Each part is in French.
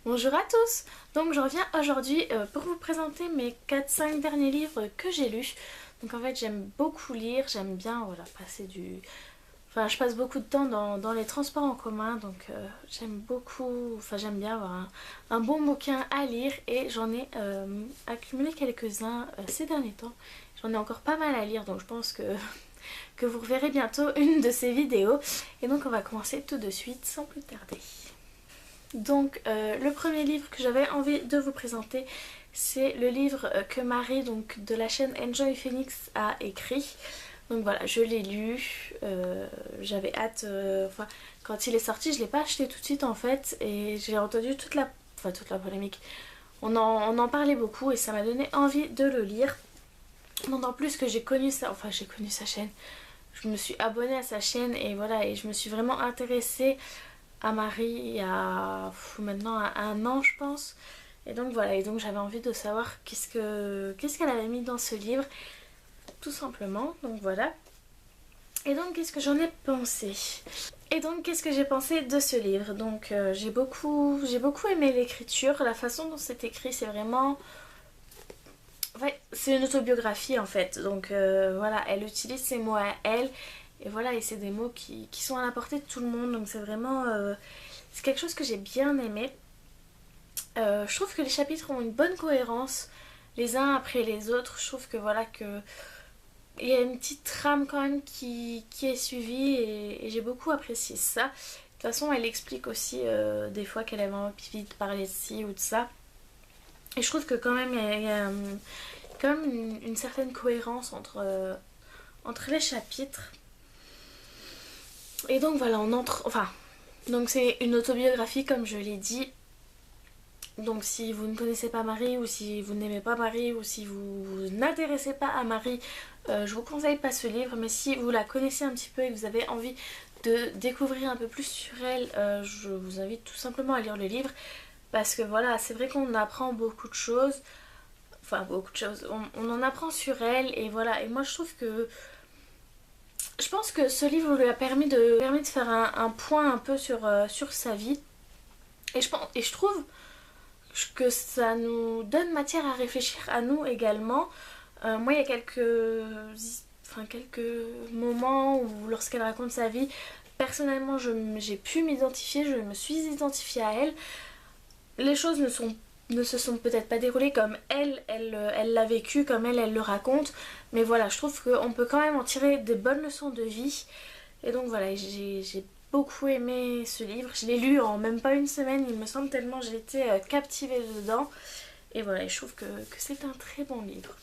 Bonjour à tous. Donc je reviens aujourd'hui pour vous présenter mes 4-5 derniers livres que j'ai lus. Donc en fait j'aime beaucoup lire, j'aime bien voilà, passer du... Enfin je passe beaucoup de temps dans les transports en commun, donc j'aime beaucoup, enfin j'aime bien avoir un bon bouquin à lire et j'en ai accumulé quelques-uns ces derniers temps. J'en ai encore pas mal à lire, donc je pense que vous reverrez bientôt une de ces vidéos. Et donc on va commencer tout de suite sans plus tarder. Donc le premier livre que j'avais envie de vous présenter, c'est le livre que Marie donc, de la chaîne Enjoy Phoenix a écrit. Donc voilà, je l'ai lu, j'avais hâte, quand il est sorti je ne l'ai pas acheté tout de suite en fait et j'ai entendu toute la polémique. On en parlait beaucoup et ça m'a donné envie de le lire. D'autant plus que j'ai connu sa chaîne. Je me suis abonnée à sa chaîne et voilà, et je me suis vraiment intéressée à Marie il y a maintenant 1 an je pense. Et donc voilà, et donc j'avais envie de savoir qu'est-ce qu'elle avait mis dans ce livre, tout simplement. Donc voilà. Et donc qu'est-ce que j'en ai pensé? Et donc qu'est-ce que j'ai pensé de ce livre? Donc j'ai beaucoup aimé l'écriture, la façon dont c'est écrit, c'est vraiment... Ouais, c'est une autobiographie en fait, donc voilà, elle utilise ses mots à elle, et voilà, et c'est des mots qui sont à la portée de tout le monde, donc c'est vraiment... c'est quelque chose que j'ai bien aimé. Je trouve que les chapitres ont une bonne cohérence, les uns après les autres, je trouve que voilà, que... il y a une petite trame quand même qui est suivie, et j'ai beaucoup apprécié ça. De toute façon, elle explique aussi des fois qu'elle avait envie de parler de ci ou de ça. Et je trouve que quand même il y a quand même une certaine cohérence entre les chapitres. Et donc voilà, on entre... Enfin, donc c'est une autobiographie comme je l'ai dit. Donc si vous ne connaissez pas Marie, ou si vous n'aimez pas Marie, ou si vous n'intéressez pas à Marie, je vous conseille pas ce livre. Mais si vous la connaissez un petit peu et que vous avez envie de découvrir un peu plus sur elle, je vous invite tout simplement à lire le livre. Parce que voilà, c'est vrai qu'on apprend beaucoup de choses. Enfin, beaucoup de choses. On en apprend sur elle. Et voilà. Et moi, je trouve que... Je pense que ce livre lui a permis de faire un point un peu sur sa vie. Et je trouve que ça nous donne matière à réfléchir à nous également. Moi, il y a quelques moments où, lorsqu'elle raconte sa vie, personnellement, j'ai pu m'identifier. Je me suis identifiée à elle. Les choses ne se sont peut-être pas déroulées comme elle l'a vécu, comme elle le raconte. Mais voilà, je trouve qu'on peut quand même en tirer des bonnes leçons de vie. Et donc voilà, j'ai beaucoup aimé ce livre. Je l'ai lu en même pas une semaine, il me semble, tellement j'ai été captivée dedans. Et voilà, et je trouve que c'est un très bon livre.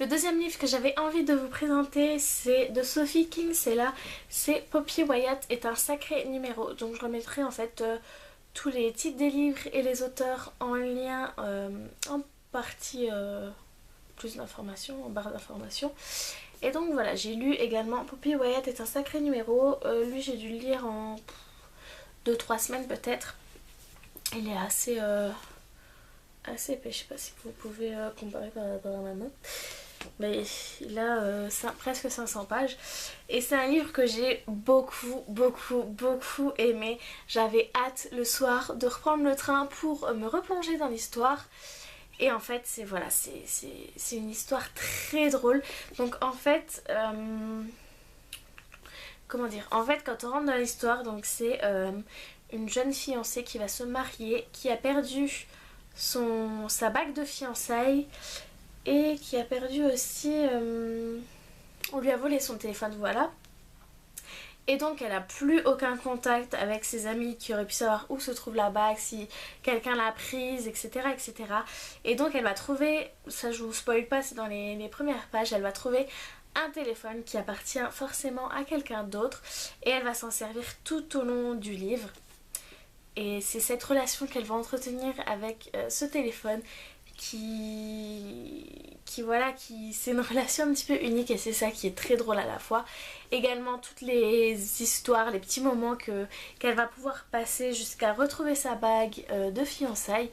Le deuxième livre que j'avais envie de vous présenter, c'est de Sophie Kinsella. C'est Poppy Wyatt est un sacré numéro. Donc je remettrai en fait... tous les titres des livres et les auteurs en lien en partie plus d'informations, en barre d'informations. Et donc voilà, j'ai lu également Poppy Wyatt est un sacré numéro. Lui j'ai dû le lire en 2-3 semaines peut-être. Il est assez épais, je sais pas si vous pouvez comparer par rapport à ma note. Mais il a presque 500 pages. Et c'est un livre que j'ai beaucoup aimé. J'avais hâte le soir de reprendre le train pour me replonger dans l'histoire. Et en fait, c'est une histoire très drôle. Donc en fait, comment dire? En fait, quand on rentre dans l'histoire, donc c'est une jeune fiancée qui va se marier, qui a perdu sa bague de fiançailles. Et qui a perdu aussi... on lui a volé son téléphone, voilà. Et donc elle a plus aucun contact avec ses amis qui auraient pu savoir où se trouve la bague, si quelqu'un l'a prise, etc. etc. Et donc elle va trouver, ça je vous spoil pas, c'est dans les premières pages, elle va trouver un téléphone qui appartient forcément à quelqu'un d'autre. Et elle va s'en servir tout au long du livre. Et c'est cette relation qu'elle va entretenir avec ce téléphone c'est une relation un petit peu unique et c'est ça qui est très drôle à la fois. Également toutes les histoires, les petits moments qu'elle va pouvoir passer jusqu'à retrouver sa bague de fiançailles.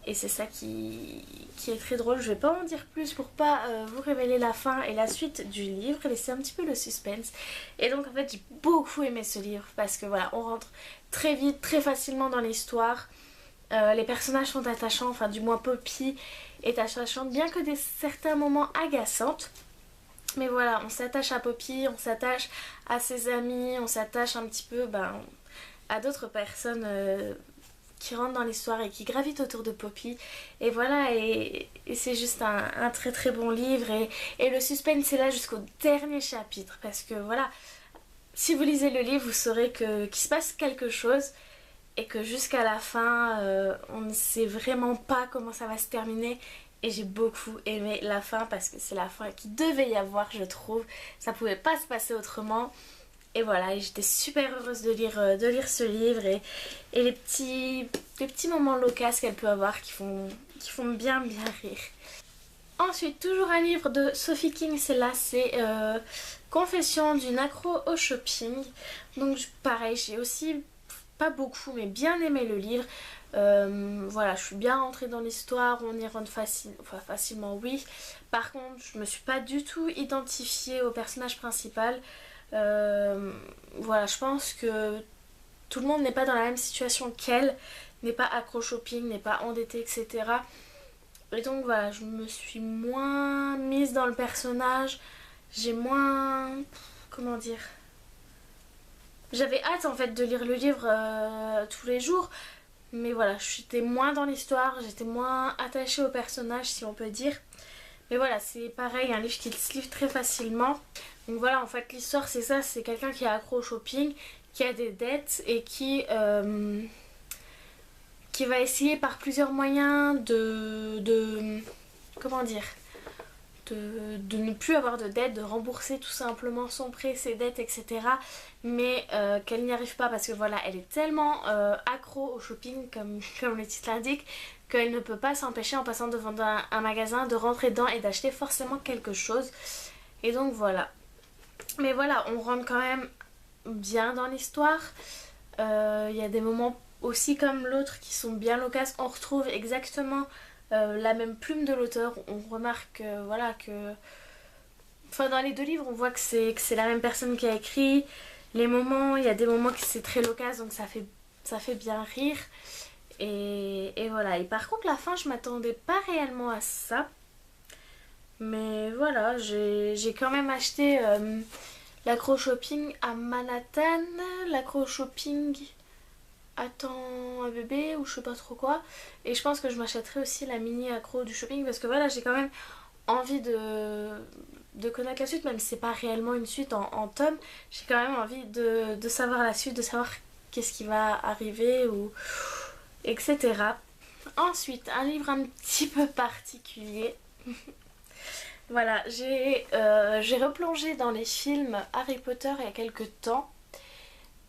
Et c'est ça qui est très drôle. Je vais pas en dire plus pour pas vous révéler la fin et la suite du livre, laisser un petit peu le suspense. Et donc en fait j'ai beaucoup aimé ce livre parce que voilà, on rentre très vite, très facilement dans l'histoire. Les personnages sont attachants, enfin du moins Poppy est attachante, bien que certains moments agaçantes. Mais voilà, on s'attache à Poppy, on s'attache à ses amis, on s'attache un petit peu à d'autres personnes qui rentrent dans l'histoire et qui gravitent autour de Poppy. Et voilà, et c'est juste un très très bon livre. Et le suspense est là jusqu'au dernier chapitre. Parce que voilà, si vous lisez le livre, vous saurez qu'il se passe quelque chose. Et que jusqu'à la fin, on ne sait vraiment pas comment ça va se terminer. Et j'ai beaucoup aimé la fin parce que c'est la fin qu'il devait y avoir, je trouve. Ça pouvait pas se passer autrement. Et voilà, et j'étais super heureuse de lire ce livre et les petits moments locaux qu'elle peut avoir qui font bien rire. Ensuite, toujours un livre de Sophie King, c'est Confession d'une accro au shopping. Donc pareil, j'ai aussi pas beaucoup mais bien aimé le livre. Voilà, je suis bien rentrée dans l'histoire, on y rentre facilement, oui. Par contre, je me suis pas du tout identifiée au personnage principal. Voilà, je pense que tout le monde n'est pas dans la même situation qu'elle, n'est pas accro shopping, n'est pas endetté, etc. Et donc voilà, je me suis moins mise dans le personnage, j'ai moins... comment dire, j'avais hâte en fait de lire le livre tous les jours, mais voilà, j'étais moins dans l'histoire, j'étais moins attachée au personnage si on peut dire. Mais voilà, c'est pareil, un livre qui se livre très facilement. Donc voilà, en fait, l'histoire, c'est ça, c'est quelqu'un qui est accro au shopping, qui a des dettes et qui va essayer par plusieurs moyens comment dire, de ne plus avoir de dettes, de rembourser tout simplement son prêt, ses dettes, etc. Mais qu'elle n'y arrive pas parce que voilà, elle est tellement accro au shopping, comme le titre l'indique, qu'elle ne peut pas s'empêcher en passant devant un magasin de rentrer dedans et d'acheter forcément quelque chose. Et donc voilà. Mais voilà, on rentre quand même bien dans l'histoire. Il y a des moments aussi comme l'autre qui sont bien locaux. On retrouve exactement la même plume de l'auteur. On remarque voilà que... Enfin, dans les deux livres, on voit que c'est la même personne qui a écrit. Les moments, il y a des moments qui c'est très loquace, donc ça fait bien rire. Et voilà. Et par contre, la fin, je m'attendais pas réellement à ça. Mais voilà, j'ai quand même acheté l'accro shopping à Manhattan, l'accro shopping attend un bébé ou je sais pas trop quoi. Et je pense que je m'achèterai aussi la mini accro du shopping parce que voilà, j'ai quand même envie de connaître la suite, même si c'est pas réellement une suite en tome. J'ai quand même envie de savoir la suite, de savoir qu'est-ce qui va arriver ou etc. Ensuite, un livre un petit peu particulier. Voilà, j'ai replongé dans les films Harry Potter il y a quelques temps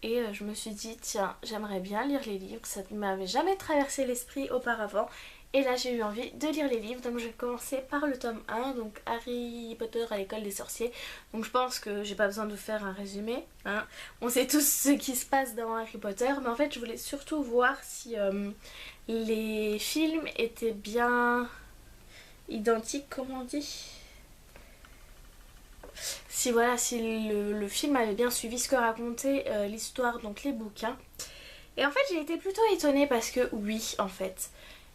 et je me suis dit tiens, j'aimerais bien lire les livres, ça ne m'avait jamais traversé l'esprit auparavant et là j'ai eu envie de lire les livres, donc je vais commencer par le tome 1, donc Harry Potter à l'école des sorciers. Donc je pense que j'ai pas besoin de faire un résumé, hein. On sait tous ce qui se passe dans Harry Potter, mais en fait je voulais surtout voir si les films étaient bien identiques, comment on dit, si voilà, si le film avait bien suivi ce que racontait l'histoire, donc les bouquins. Et en fait j'ai été plutôt étonnée parce que oui, en fait,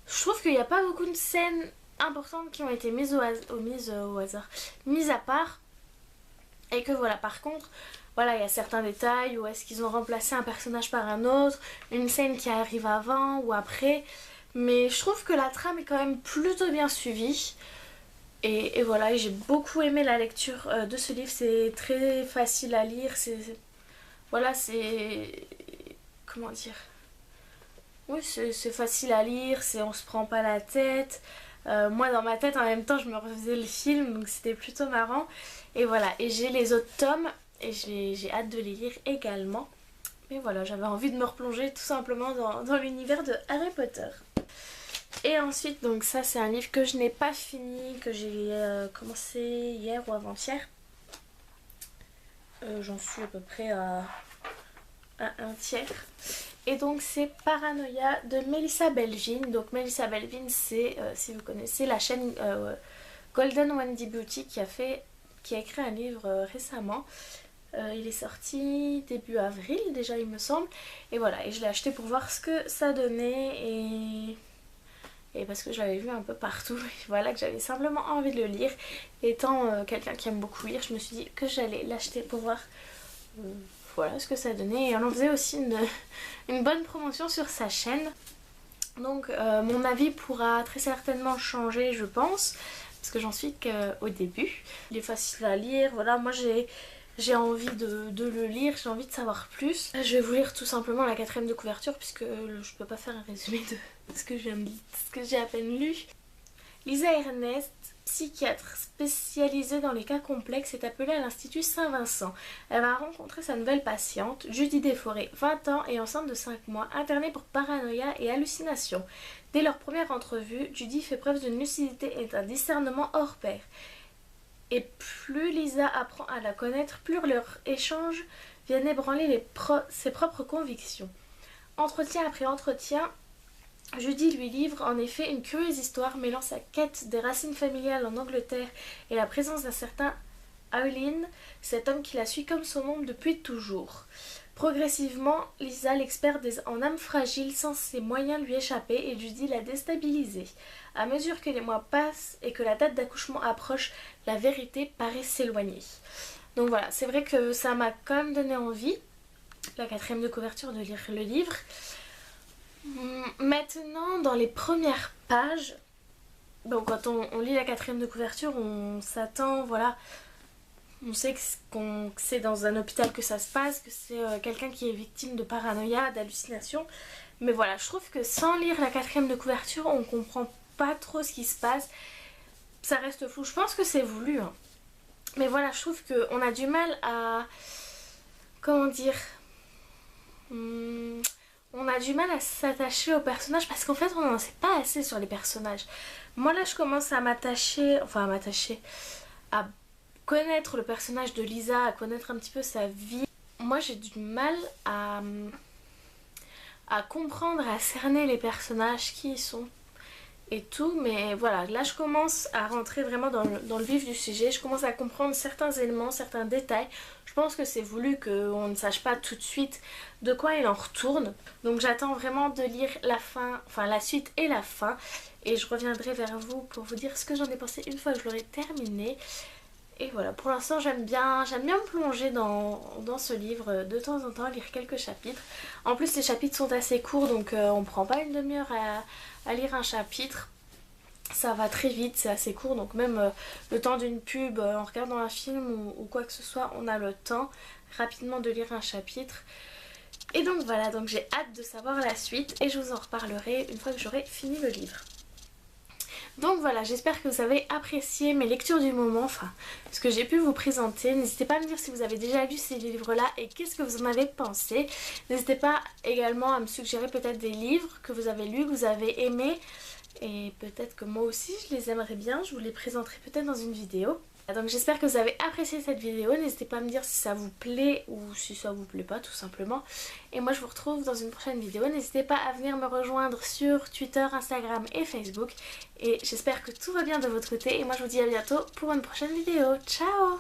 je trouve qu'il n'y a pas beaucoup de scènes importantes qui ont été mises à part. Et que voilà, par contre, voilà, il y a certains détails où est-ce qu'ils ont remplacé un personnage par un autre, une scène qui arrive avant ou après. Mais je trouve que la trame est quand même plutôt bien suivie. Et voilà, j'ai beaucoup aimé la lecture de ce livre, c'est très facile à lire, voilà, c'est... comment dire, oui, c'est facile à lire, on se prend pas la tête. Moi dans ma tête en même temps je me refaisais le film, donc c'était plutôt marrant. Et voilà, et j'ai les autres tomes et j'ai hâte de les lire également. Mais voilà, j'avais envie de me replonger tout simplement dans l'univers de Harry Potter. Et ensuite, donc ça c'est un livre que je n'ai pas fini, que j'ai commencé hier ou avant-hier. J'en suis à peu près à un tiers. et donc c'est Paranoia de Melissa Belvin. Donc Melissa Belvin, c'est, si vous connaissez la chaîne Golden Wendy Beauty qui a écrit un livre récemment. Il est sorti début avril déjà il me semble, et voilà, et je l'ai acheté pour voir ce que ça donnait, et parce que je l'avais vu un peu partout, et voilà, que j'avais simplement envie de le lire. Étant quelqu'un qui aime beaucoup lire, je me suis dit que j'allais l'acheter pour voir voilà ce que ça donnait, et on en faisait aussi une bonne promotion sur sa chaîne. Donc mon avis pourra très certainement changer, je pense, parce que j'en suis qu'au début. Il est facile à lire, voilà, moi j'ai envie de le lire, j'ai envie de savoir plus. Je vais vous lire tout simplement la 4e de couverture, puisque je peux pas faire un résumé de ce que j'ai à peine lu. Lisa Ernest, psychiatre spécialisée dans les cas complexes, est appelée à l'Institut Saint-Vincent. Elle va rencontrer sa nouvelle patiente, Judy Desforêts, 20 ans et enceinte de 5 mois, internée pour paranoïa et hallucination. Dès leur première entrevue, Judy fait preuve d'une lucidité et d'un discernement hors pair. Et plus Lisa apprend à la connaître, plus leur échange vient ébranler ses propres convictions. Entretien après entretien, Judy lui livre en effet une curieuse histoire mêlant sa quête des racines familiales en Angleterre et la présence d'un certain Howlin, cet homme qui la suit comme son ombre depuis toujours. Progressivement, Lisa, l'experte en âmes fragiles, sent ses moyens lui échapper, et Judy la déstabiliser. À mesure que les mois passent et que la date d'accouchement approche, la vérité paraît s'éloigner. Donc voilà, c'est vrai que ça m'a quand même donné envie, la 4e de couverture, de lire le livre. Maintenant, dans les premières pages, donc quand on lit la 4e de couverture, on s'attend, voilà, on sait que c'est dans un hôpital que ça se passe, que c'est quelqu'un qui est victime de paranoïa, d'hallucination. Mais voilà, je trouve que sans lire la 4e de couverture, on comprend pas trop ce qui se passe. Ça reste flou, je pense que c'est voulu, hein. Mais voilà, je trouve qu'on a du mal à... Comment dire, on a du mal à s'attacher aux personnages, parce qu'en fait on n'en sait pas assez sur les personnages. Moi là je commence à m'attacher, à connaître le personnage de Lisa, à connaître un petit peu sa vie. Moi j'ai du mal à comprendre, à cerner les personnages, qui ils sont et tout, mais voilà, là je commence à rentrer vraiment dans le vif du sujet, je commence à comprendre certains éléments, certains détails. Je pense que c'est voulu qu'on ne sache pas tout de suite de quoi il en retourne, donc j'attends vraiment de lire la fin, enfin la suite et la fin, et je reviendrai vers vous pour vous dire ce que j'en ai pensé une fois que je l'aurai terminé. Et voilà, pour l'instant j'aime bien me plonger dans ce livre de temps en temps, lire quelques chapitres. En plus les chapitres sont assez courts, donc on prend pas une demi-heure à lire un chapitre. Ça va très vite, c'est assez court, donc même le temps d'une pub, en regardant un film ou quoi que ce soit, on a le temps rapidement de lire un chapitre. Et donc voilà, donc j'ai hâte de savoir la suite et je vous en reparlerai une fois que j'aurai fini le livre. Donc voilà, j'espère que vous avez apprécié mes lectures du moment, enfin ce que j'ai pu vous présenter. N'hésitez pas à me dire si vous avez déjà lu ces livres-là et qu'est-ce que vous en avez pensé. N'hésitez pas également à me suggérer peut-être des livres que vous avez lus, que vous avez aimés. Et peut-être que moi aussi je les aimerais bien, je vous les présenterai peut-être dans une vidéo. Donc j'espère que vous avez apprécié cette vidéo, n'hésitez pas à me dire si ça vous plaît ou si ça vous plaît pas tout simplement. Et moi je vous retrouve dans une prochaine vidéo, n'hésitez pas à venir me rejoindre sur Twitter, Instagram et Facebook. Et j'espère que tout va bien de votre côté et moi je vous dis à bientôt pour une prochaine vidéo. Ciao!